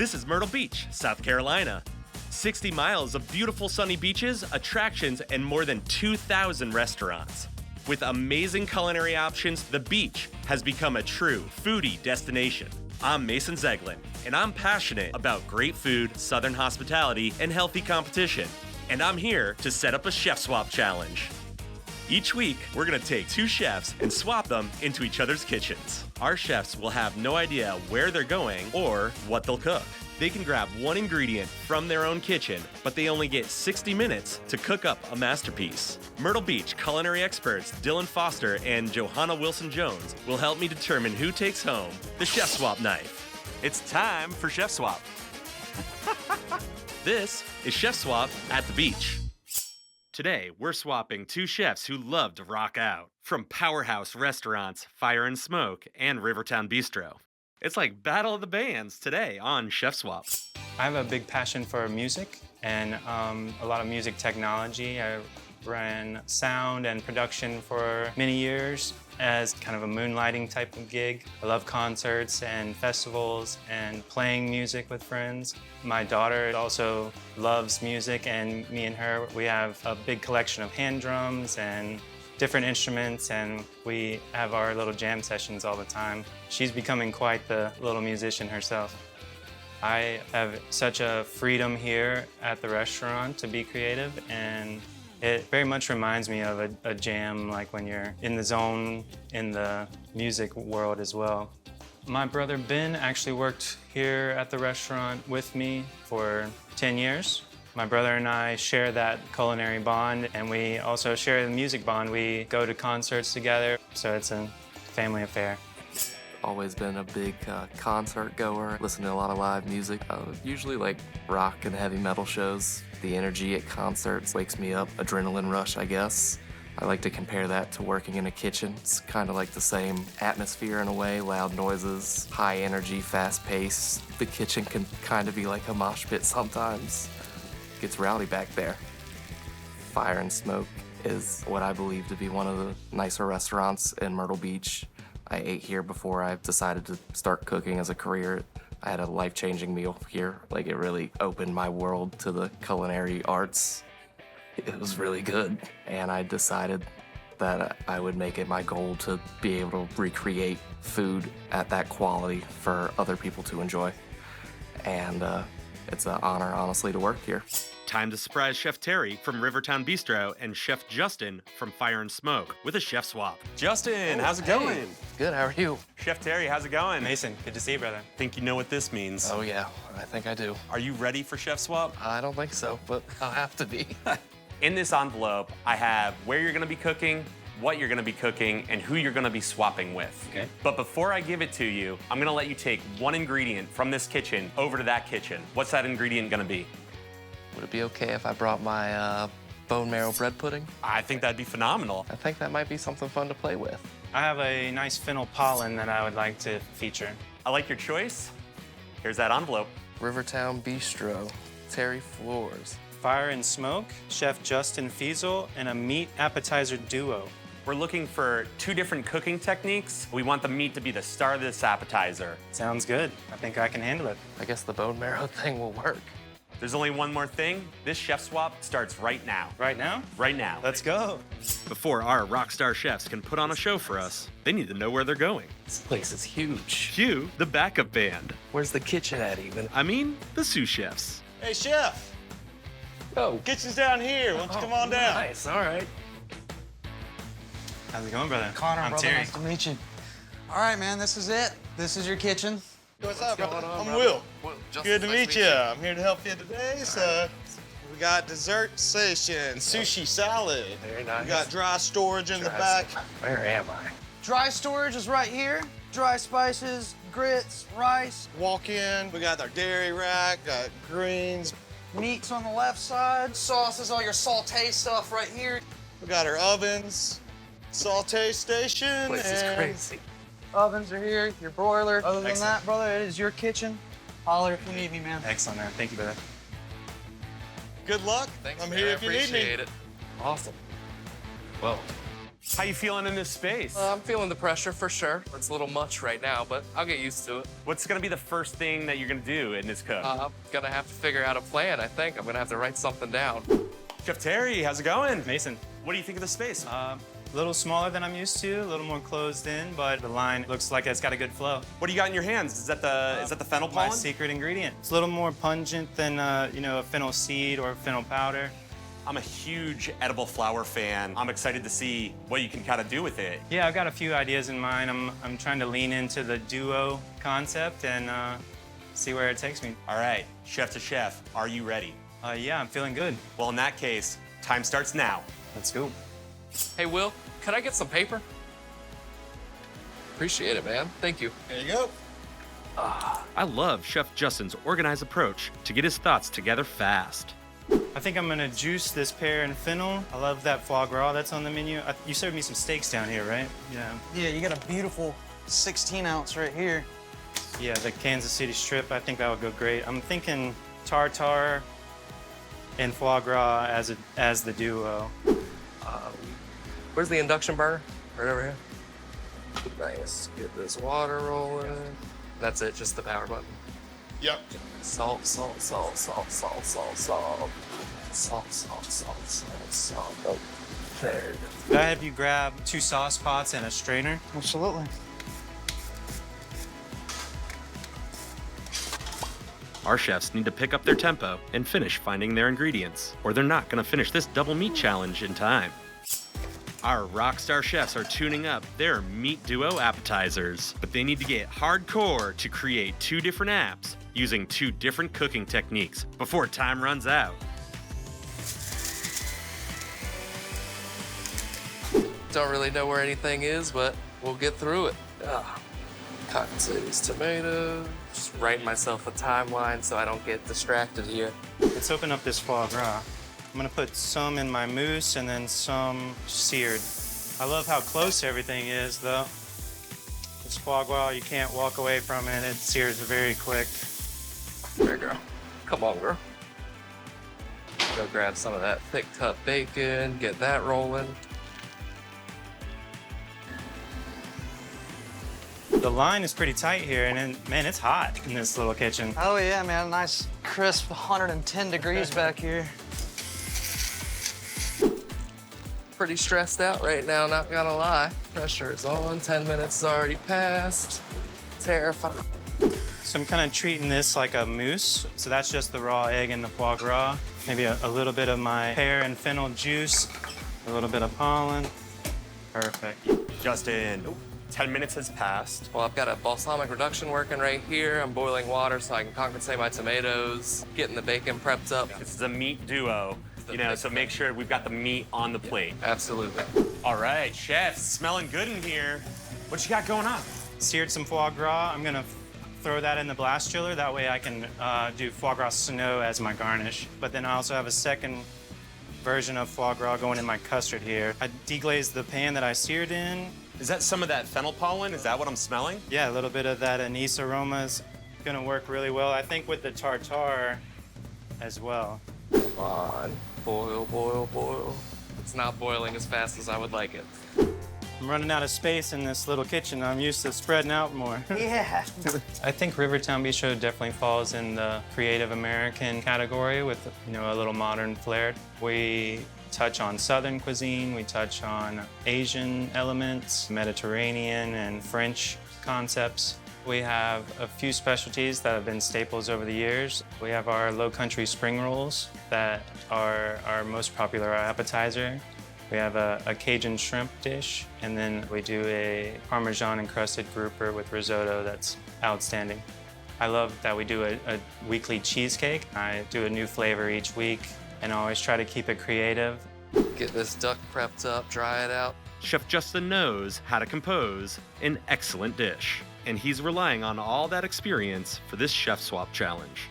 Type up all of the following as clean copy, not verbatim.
This is Myrtle Beach, South Carolina. 60 miles of beautiful sunny beaches, attractions, and more than 2,000 restaurants. With amazing culinary options, the beach has become a true foodie destination. I'm Mason Zeglen, and I'm passionate about great food, southern hospitality, and healthy competition. And I'm here to set up a chef swap challenge. Each week, we're gonna take 2 chefs and swap them into each other's kitchens. Our chefs will have no idea where they're going or what they'll cook. They can grab one ingredient from their own kitchen, but they only get 60 minutes to cook up a masterpiece. Myrtle Beach culinary experts Dylan Foster and Johanna Wilson-Jones will help me determine who takes home the Chef Swap knife. It's time for Chef Swap. This is Chef Swap at the beach. Today, we're swapping 2 chefs who love to rock out. From powerhouse restaurants, Fire and Smoke, and Rivertown Bistro. It's like Battle of the Bands today on Chef Swap. I have a big passion for music and a lot of music technology. I ran sound and production for many years as kind of a moonlighting type of gig. I love concerts and festivals and playing music with friends. My daughter also loves music, and me and her, we have a big collection of hand drums and different instruments, and we have our little jam sessions all the time. She's becoming quite the little musician herself. I have such a freedom here at the restaurant to be creative, and it very much reminds me of a jam, like when you're in the zone in the music world as well. My brother Ben actually worked here at the restaurant with me for 10 years. My brother and I share that culinary bond, and we also share the music bond. We go to concerts together, so it's a family affair. Always been a big concert goer, listen to a lot of live music. Usually like rock and heavy metal shows. The energy at concerts wakes me up, adrenaline rush, I guess. I like to compare that to working in a kitchen. It's kind of like the same atmosphere in a way, loud noises, high energy, fast pace. The kitchen can kind of be like a mosh pit sometimes. Gets rowdy back there. Fire and Smoke is what I believe to be one of the nicer restaurants in Myrtle Beach. I ate here before I decided to start cooking as a career. I had a life-changing meal here. Like, it really opened my world to the culinary arts. It was really good. And I decided that I would make it my goal to be able to recreate food at that quality for other people to enjoy. And it's an honor, honestly, to work here. Time to surprise Chef Terry from Rivertown Bistro and Chef Justin from Fire and Smoke with a chef swap. Justin, how's it going? Good, how are you? Chef Terry, how's it going? Mason, good to see you, brother. Think you know what this means. Oh yeah, I think I do. Are you ready for Chef Swap? I don't think so, but I'll have to be. In this envelope, I have where you're gonna be cooking, what you're gonna be cooking, and who you're gonna be swapping with. Okay. But before I give it to you, I'm gonna let you take one ingredient from this kitchen over to that kitchen. What's that ingredient gonna be? Would it be okay if I brought my bone marrow bread pudding? I think that'd be phenomenal. I think that might be something fun to play with. I have a nice fennel pollen that I would like to feature. I like your choice. Here's that envelope. Rivertown Bistro, Terry Flores. Fire and Smoke, Chef Justin Feasel, and a Meat Appetizer Duo. We're looking for 2 different cooking techniques. We want the meat to be the star of this appetizer. Sounds good. I think I can handle it. I guess the bone marrow thing will work. There's only one more thing. This chef swap starts right now. Right now? Right now. Let's go. Before our rock star chefs can put on a show for us, they need to know where they're going. This place is huge. Cue the backup band. Where's the kitchen at even? I mean, the sous chefs. Hey, Chef, Oh, kitchen's down here. Why don't you come on down? nice, all right. How's it going, brother? Connor, I'm brother, Terry. nice to meet you. All right, man, this is it. This is your kitchen. What's up, brother? going on, I'm brother? Will. Justin, Good to nice meet you. I'm here to help you today. So, we got dessert station, sushi salad. Very nice. We got dry storage in the back. Where am I? Dry storage is right here. Dry spices, grits, rice. Walk in. We got our dairy rack, got greens. Meats on the left side. Sauces, all your sauté stuff right here. We got our ovens, saute station. This place is and crazy. Ovens are here, your broiler. Other than Excellent. that, brother, it is your kitchen. Holler if you need me, man. Excellent, man. Thank you, brother. Good luck. Thanks, I'm man. here I if you need me. appreciate it. Awesome. Well, How you feeling in this space? I'm feeling the pressure for sure. It's a little much right now, but I'll get used to it. What's gonna be the first thing that you're gonna do in this cook? I'm gonna have to figure out a plan, I think. I'm gonna have to write something down. Chef Terry, how's it going? Mason, What do you think of the space? a little smaller than I'm used to, a little more closed in, but the line looks like it's got a good flow. What do you got in your hands? Is that the fennel My pollen? secret ingredient. It's a little more pungent than a fennel seed or fennel powder. I'm a huge edible flower fan. I'm excited to see what you can kind of do with it. Yeah, I've got a few ideas in mind. I'm trying to lean into the duo concept and see where it takes me. All right, chef to chef, are you ready? Yeah, I'm feeling good. Well, in that case, time starts now. Let's go. Hey, Will, could I get some paper? Appreciate it, man. Thank you. There you go. I love Chef Justin's organized approach to get his thoughts together fast. I think I'm gonna juice this pear and fennel. I love that foie gras that's on the menu. You served me some steaks down here, right? Yeah. Yeah, you got a beautiful 16 ounce right here. Yeah, the Kansas City strip, I think that would go great. I'm thinking tartare and foie gras as the duo. Where's the induction burner? Right over here. Nice. Get this water rolling. That's it, just the power button. Yep. Salt, salt, salt, salt, salt, salt, salt. Salt, salt, salt, salt, salt. Oh, there it is. Could I have you grab 2 sauce pots and a strainer? Absolutely. Our chefs need to pick up their tempo and finish finding their ingredients, or they're not gonna finish this double meat challenge in time. Our rockstar chefs are tuning up their meat duo appetizers, but they need to get hardcore to create 2 different apps using 2 different cooking techniques before time runs out. Don't really know where anything is, but we'll get through it. Cotton these tomatoes. Just writing myself a timeline so I don't get distracted here. Let's open up this foie gras. I'm gonna put some in my mousse and then some seared. I love how close everything is though. This foie gras, you can't walk away from it. It sears very quick. There, girl. Come on, girl. Go grab some of that thick cut bacon, get that rolling. The line is pretty tight here, and then, man, it's hot in this little kitchen. Oh yeah, man, nice crisp 110 degrees back here. Pretty stressed out right now, not gonna lie. Pressure is on, 10 minutes is already passed. Terrifying. So I'm kind of treating this like a mousse. So that's just the raw egg and the foie gras. Maybe a little bit of my pear and fennel juice, a little bit of pollen. Perfect. Justin, 10 minutes has passed. Well, I've got a balsamic reduction working right here. I'm boiling water so I can concassate my tomatoes, getting the bacon prepped up. This is a meat duo, so make sure we've got the meat on the plate. Absolutely. All right, chef, smelling good in here. What you got going on? Seared some foie gras. I'm gonna throw that in the blast chiller. That way I can do foie gras snow as my garnish. But then I also have a second version of foie gras going in my custard here. I deglazed the pan that I seared in. Is that some of that fennel pollen? Is that what I'm smelling? Yeah, a little bit of that anise aroma is gonna work really well. I think with the tartare as well. Come on. Boil, boil, boil. It's not boiling as fast as I would like it. I'm running out of space in this little kitchen. I'm used to spreading out more. Yeah. I think Rivertown Bistro definitely falls in the creative American category with, a little modern flair. We touch on Southern cuisine, we touch on Asian elements, Mediterranean and French concepts. We have a few specialties that have been staples over the years. We have our Low Country spring rolls that are our most popular appetizer. We have a Cajun shrimp dish, and then we do a Parmesan encrusted grouper with risotto that's outstanding. I love that we do a weekly cheesecake. I do a new flavor each week, and I always try to keep it creative. Get this duck prepped up, dry it out. Chef Justin knows how to compose an excellent dish, and he's relying on all that experience for this chef swap challenge.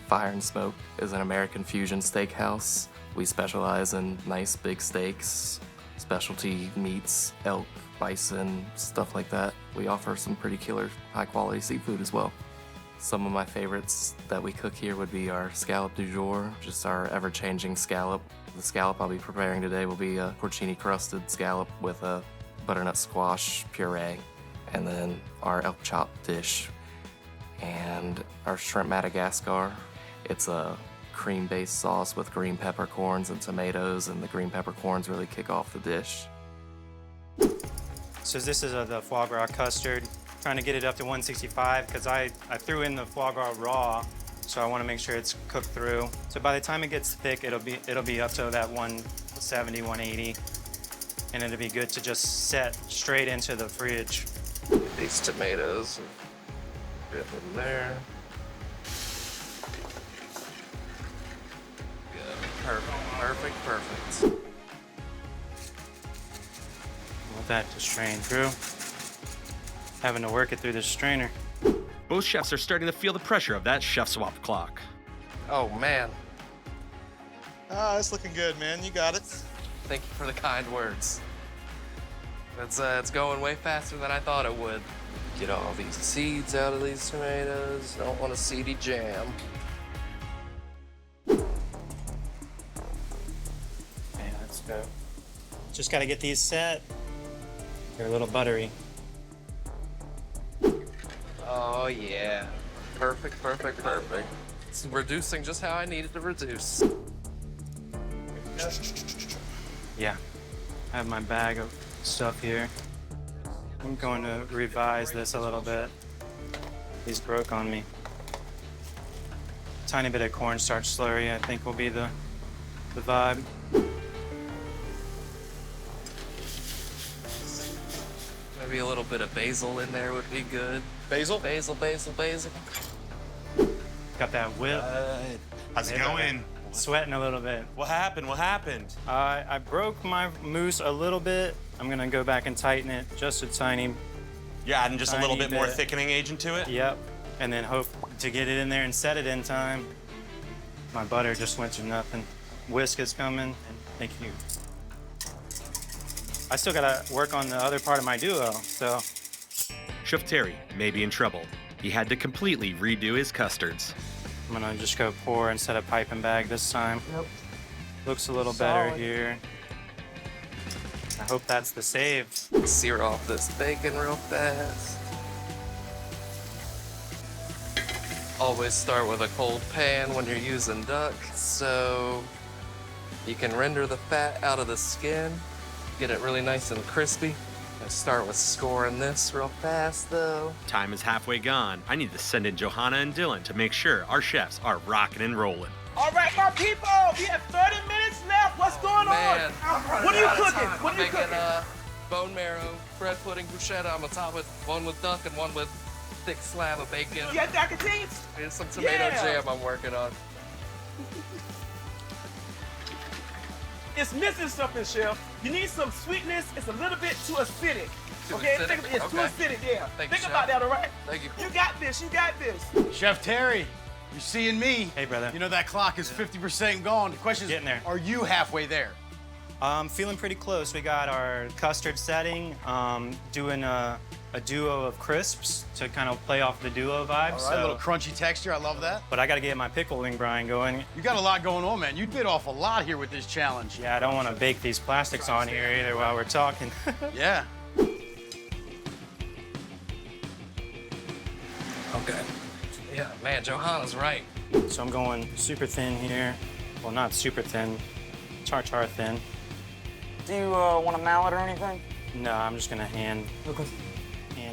Fire and Smoke is an American fusion steakhouse. We specialize in nice big steaks, specialty meats, elk, bison, stuff like that. We offer some pretty killer high quality seafood as well. Some of my favorites that we cook here would be our scallop du jour, just our ever-changing scallop. The scallop I'll be preparing today will be a porcini-crusted scallop with a butternut squash puree, and then our elk chop dish, and our shrimp Madagascar. It's a cream-based sauce with green peppercorns and tomatoes, and the green peppercorns really kick off the dish. So this is the foie gras custard. Trying to get it up to 165 because I threw in the foie gras raw, so I want to make sure it's cooked through. So by the time it gets thick, it'll be up to that 170, 180, and it'll be good to just set straight into the fridge. These tomatoes, get them there. Good. Perfect. Want that to strain through. Having to work it through this strainer. Both chefs are starting to feel the pressure of that chef swap clock. Oh man, Ah, it's looking good, man. You got it. thank you for the kind words. It's going way faster than I thought it would. Get all these seeds out of these tomatoes. Don't want a seedy jam. Okay, let's go. Just gotta get these set. They're a little buttery. Oh yeah, perfect. It's reducing just how I needed to reduce. Yeah, I have my bag of stuff here. I'm going to revise this a little bit. These broke on me. Tiny bit of cornstarch slurry, I think, will be the vibe. Maybe a little bit of basil in there would be good. Basil? Basil. Got that whip. How's it going? Sweating a little bit. What happened? I broke my mousse a little bit. I'm gonna go back and tighten it just a tiny. You're adding just a little Tiny bit more bit. thickening agent to it? Yep. And then hope to get it in there and set it in time. My butter just went to nothing. Whisk is coming. And thank you. I still gotta work on the other part of my duo, so. Chef Terry may be in trouble. He had to completely redo his custards. I'm gonna just go pour instead of pipe and bag this time. Yep. Looks a little better here. I hope that's the save. Sear off this bacon real fast. Always start with a cold pan when you're using duck, so you can render the fat out of the skin, get it really nice and crispy. I start with scoring this real fast though. Time is halfway gone. I need to send in Johanna and Dylan to make sure our chefs are rocking and rolling. All right, my people, we have 30 minutes left. What's going Man, on? What are you cooking? What I'm are you making cooking? bone marrow, bread pudding, bruschetta. I'm gonna top with one with duck and one with thick slab of bacon. You got dacatines? Here's some tomato Yeah. jam I'm working on. It's missing something, Chef. You need some sweetness. It's a little bit too acidic. Too Okay, acidic? it's too Okay. acidic, yeah. Thank you, Think about Chef. that, all right? Thank you. You got this, you got this. Chef Terry, you're seeing me. Hey, brother. You know that clock is 50% gone. The question is, Getting there. are you halfway there? Feeling pretty close. We got our custard setting, doing a duo of crisps to kind of play off the duo vibe. All right, a little crunchy texture. I love that. But I got to get my pickle wing brine going. You got a lot going on, man. You bit off a lot here with this challenge. Yeah, I don't want to bake these plastics on here either while we're talking. Yeah. Okay. Yeah, man, Johanna's right. So I'm going super thin here. Well, not super thin, tartar thin. Do you want a mallet or anything? No, I'm just gonna hand.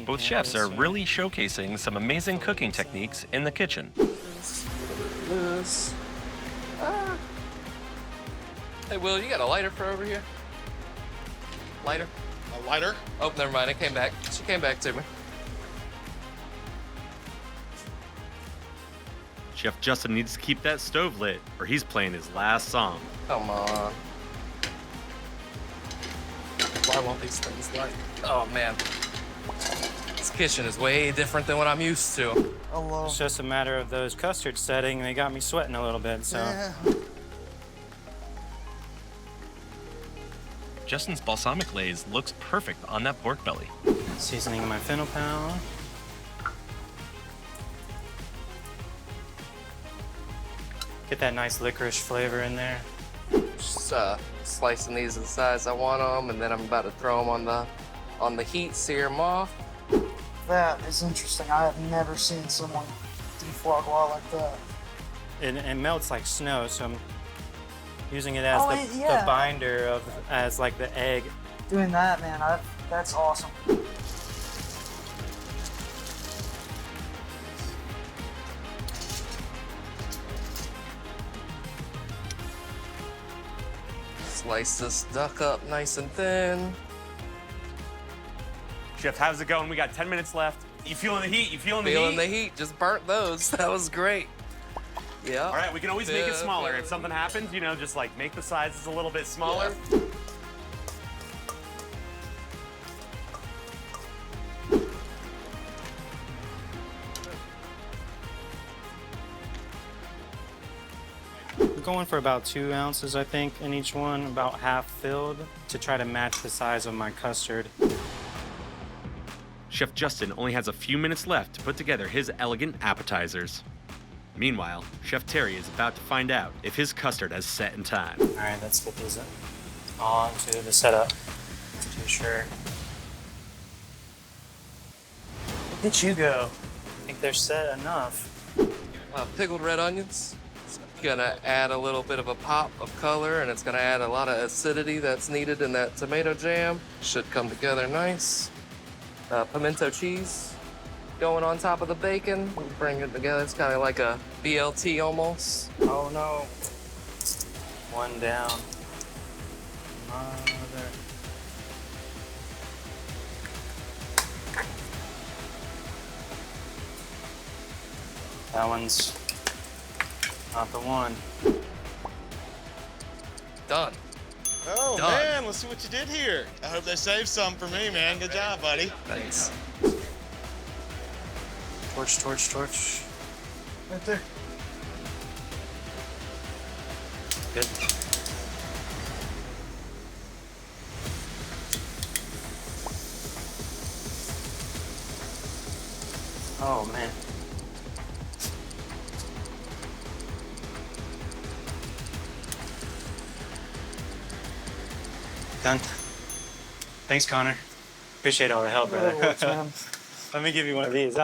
Both chefs are really showcasing some amazing cooking techniques in the kitchen. This. Hey, Will, you got a lighter for over here? Lighter? A lighter? Oh, never mind. It came back. She came back to me. Chef Justin needs to keep that stove lit, or he's playing his last song. Come on. Why won't these things light? Oh, man. This kitchen is way different than what I'm used to. It's just a matter of those custards setting. They got me sweating a little bit, so. Justin's balsamic glaze looks perfect on that pork belly. Seasoning my fennel pound. Get that nice licorice flavor in there. Just slicing these the size I want them, and then I'm about to throw them on the heat, sear them off. That is interesting. I have never seen someone do foie gras like that. It melts like snow, so I'm using it as the binder as like the egg. Doing that, man, that's awesome. Slice this duck up nice and thin. Chef, how's it going? We got 10 minutes left. You feeling the heat? You feeling the heat? Feeling the heat. Just burnt those. That was great. Yeah. All right, we can always make it smaller. If something happens, you know, just like make the sizes a little bit smaller. Yeah. I'm going for about 2 ounces, I think, in each one, about half filled, to try to match the size of my custard. Chef Justin only has a few minutes left to put together his elegant appetizers. Meanwhile, Chef Terry is about to find out if his custard has set in time. All right, let's get these onto the setup to be sure. Look at you go. I think they're set enough. Pickled red onions. It's gonna add a little bit of a pop of color, and it's gonna add a lot of acidity that's needed in that tomato jam. Should come together nice. Pimento cheese going on top of the bacon. Bring it together. It's kind of like a BLT almost. Oh no. One down. Mother. That one's not the one. Done. Oh, Done. man, let's see what you did here. I hope they saved some for me, man. Good job, buddy. Thanks. Torch, torch, torch. Right there. Good. Oh, man. Done. Thanks, Connor. Appreciate all the help, brother. Let me give you one of these.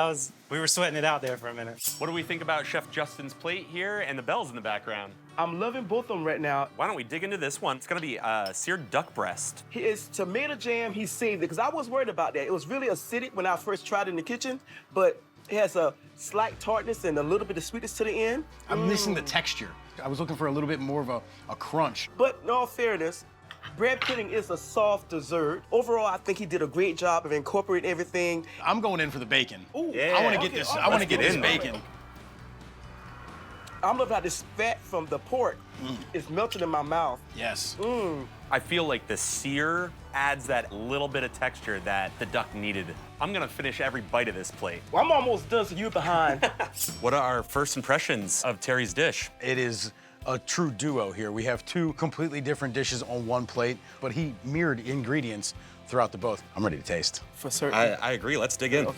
We were sweating it out there for a minute. What do we think about Chef Justin's plate here and the bells in the background? I'm loving both of them right now. Why don't we dig into this one? It's gonna be seared duck breast. His tomato jam, he saved it, because I was worried about that. It was really acidic when I first tried it in the kitchen, but it has a slight tartness and a little bit of sweetness to the end. I'm missing the texture. I was looking for a little bit more of a crunch. But in all fairness, bread pudding is a soft dessert. Overall, I think he did a great job of incorporating everything. I'm going in for the bacon. Ooh, I want to get this. I want to get this bacon. I'm loving how this fat from the pork is melting in my mouth. Yes. I feel like the sear adds that little bit of texture that the duck needed. I'm gonna finish every bite of this plate. Well, I'm almost done, so you're behind. What are our first impressions of Terry's dish? It is a true duo here. We have two completely different dishes on one plate, but he mirrored ingredients throughout the both. I'm ready to taste. For certain. I agree. Let's dig in. Okay.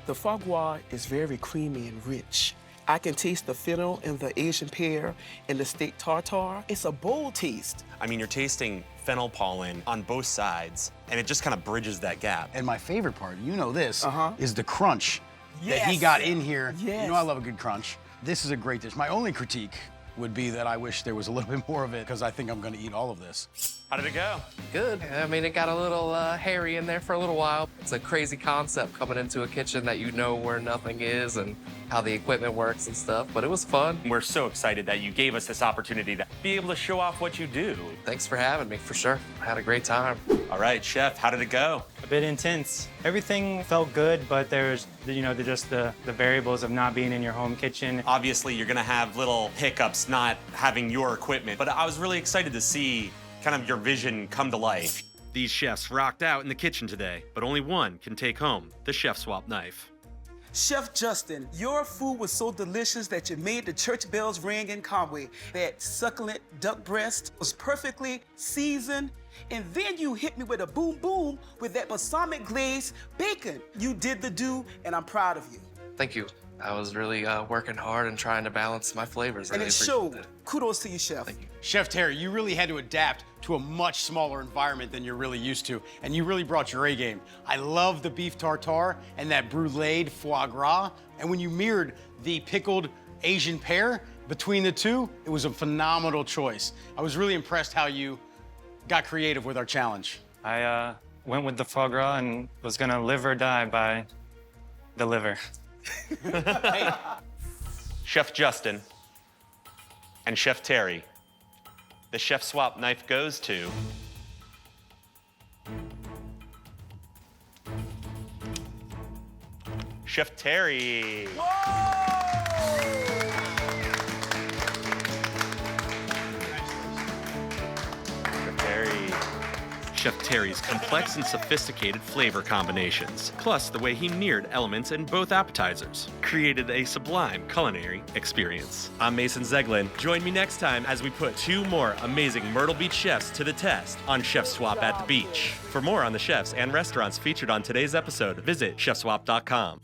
The foie gras is very creamy and rich. I can taste the fennel and the Asian pear and the steak tartare. It's a bold taste. I mean, you're tasting fennel pollen on both sides, and it just kind of bridges that gap. And my favorite part, you know this, is the crunch that he Yes. got in here. Yes. You know I love a good crunch. This is a great dish. My only critique would be that I wish there was a little bit more of it, because I think I'm gonna eat all of this. How did it go? Good. I mean, it got a little hairy in there for a little while. It's a crazy concept coming into a kitchen that you know where nothing is and how the equipment works and stuff, but it was fun. We're so excited that you gave us this opportunity to be able to show off what you do. Thanks for having me, for sure. I had a great time. All right, Chef, how did it go? A bit intense. Everything felt good, but there's, just the variables of not being in your home kitchen. Obviously, you're gonna have little hiccups not having your equipment, but I was really excited to see kind of your vision come to life. These chefs rocked out in the kitchen today, but only one can take home the chef swap knife. Chef Justin, your food was so delicious that you made the church bells ring in Conway. That succulent duck breast was perfectly seasoned, and then you hit me with a boom boom with that balsamic glazed bacon. You did the do, and I'm proud of you. Thank you. I was really working hard and trying to balance my flavors. And Really it appreciate showed. that. Kudos to you, Chef. Thank you. Chef Terry, you really had to adapt to a much smaller environment than you're really used to, and you really brought your A game. I love the beef tartare and that bruleed foie gras, and when you mirrored the pickled Asian pear between the two, it was a phenomenal choice. I was really impressed how you got creative with our challenge. I went with the foie gras and was gonna live or die by the liver. Chef Justin and Chef Terry. The chef swap knife goes to Chef Terry. Chef Terry. Chef Terry's complex and sophisticated flavor combinations, plus the way he mirrored elements in both appetizers, created a sublime culinary experience. I'm Mason Zeglen. Join me next time as we put 2 more amazing Myrtle Beach chefs to the test on Chef Swap at the Beach. For more on the chefs and restaurants featured on today's episode, visit chefswap.com.